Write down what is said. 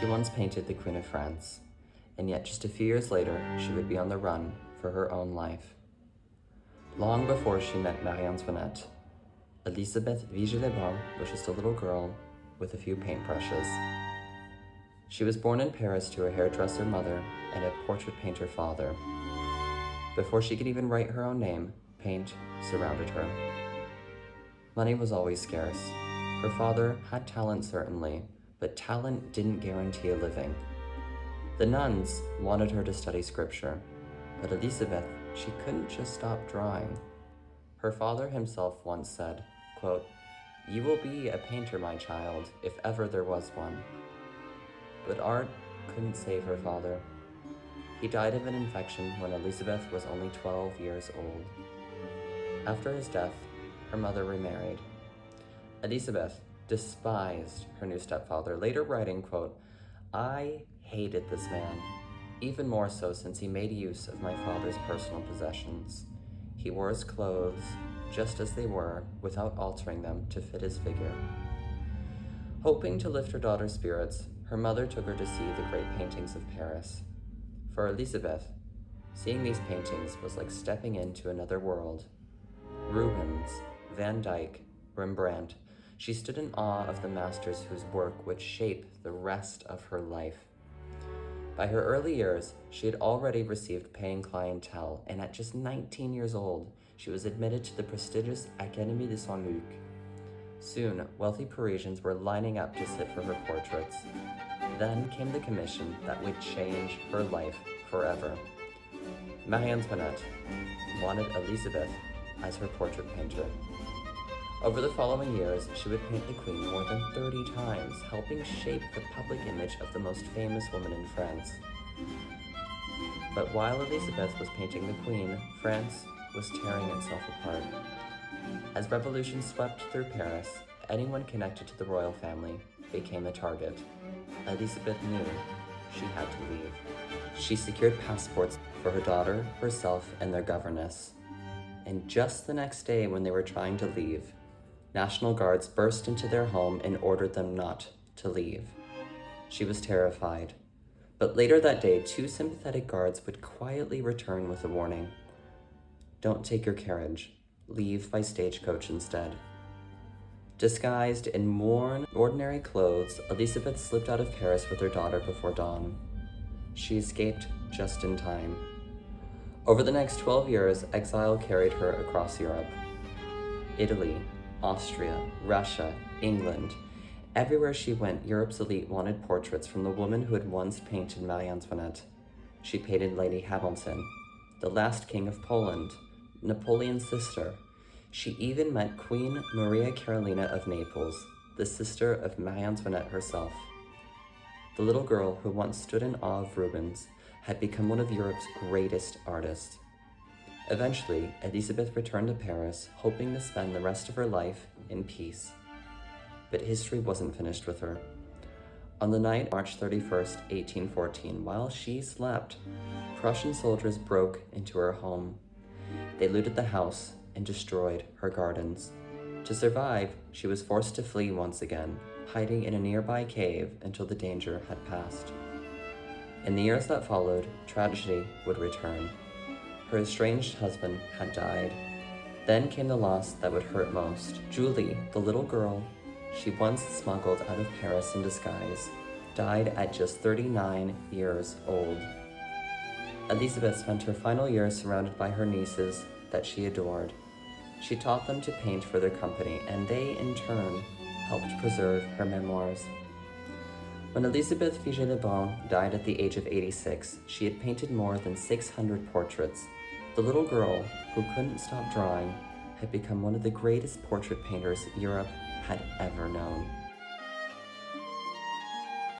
She once painted the Queen of France, and yet just a few years later, she would be on the run for her own life. Long before she met Marie Antoinette, Élisabeth Vigée Le Brun was just a little girl with a few paintbrushes. She was born in Paris to a hairdresser mother and a portrait painter father. Before she could even write her own name, paint surrounded her. Money was always scarce. Her father had talent certainly, but talent didn't guarantee a living. The nuns wanted her to study scripture, but Élisabeth, she couldn't just stop drawing. Her father himself once said, quote, "You will be a painter, my child, if ever there was one." But art couldn't save her father. He died of an infection when Élisabeth was only 12 years old. After his death, her mother remarried. Élisabeth despised her new stepfather, later writing, quote, "I hated this man, even more so since he made use of my father's personal possessions. He wore his clothes just as they were, without altering them to fit his figure." Hoping to lift her daughter's spirits, her mother took her to see the great paintings of Paris. For Élisabeth, seeing these paintings was like stepping into another world. Rubens, Van Dyck, Rembrandt, she stood in awe of the masters whose work would shape the rest of her life. By her early years, she had already received paying clientele, and at just 19 years old, she was admitted to the prestigious Académie de Saint-Luc. Soon, wealthy Parisians were lining up to sit for her portraits. Then came the commission that would change her life forever. Marie Antoinette wanted Élisabeth as her portrait painter. Over the following years, she would paint the Queen more than 30 times, helping shape the public image of the most famous woman in France. But while Élisabeth was painting the Queen, France was tearing itself apart. As revolution swept through Paris, anyone connected to the royal family became a target. Élisabeth knew she had to leave. She secured passports for her daughter, herself, and their governess. And just the next day when they were trying to leave, National Guards burst into their home and ordered them not to leave. She was terrified. But later that day, 2 sympathetic guards would quietly return with a warning. "Don't take your carriage. Leave by stagecoach instead." Disguised in worn, ordinary clothes, Élisabeth slipped out of Paris with her daughter before dawn. She escaped just in time. Over the next 12 years, exile carried her across Europe. Italy, Austria, Russia, England. Everywhere she went, Europe's elite wanted portraits from the woman who had once painted Marie Antoinette. She painted Lady Hamilton, the last king of Poland, Napoleon's sister. She even met Queen Maria Carolina of Naples, the sister of Marie Antoinette herself. The little girl who once stood in awe of Rubens had become one of Europe's greatest artists. Eventually, Élisabeth returned to Paris, hoping to spend the rest of her life in peace. But history wasn't finished with her. On the night of March 31st, 1814, while she slept, Prussian soldiers broke into her home. They looted the house and destroyed her gardens. To survive, she was forced to flee once again, hiding in a nearby cave until the danger had passed. In the years that followed, tragedy would return. Her estranged husband had died. Then came the loss that would hurt most. Julie, the little girl she once smuggled out of Paris in disguise, died at just 39 years old. Élisabeth spent her final years surrounded by her nieces that she adored. She taught them to paint for their company, and they, in turn, helped preserve her memoirs. When Élisabeth Vigée Le Brun died at the age of 86, she had painted more than 600 portraits. The little girl, who couldn't stop drawing, had become one of the greatest portrait painters Europe had ever known.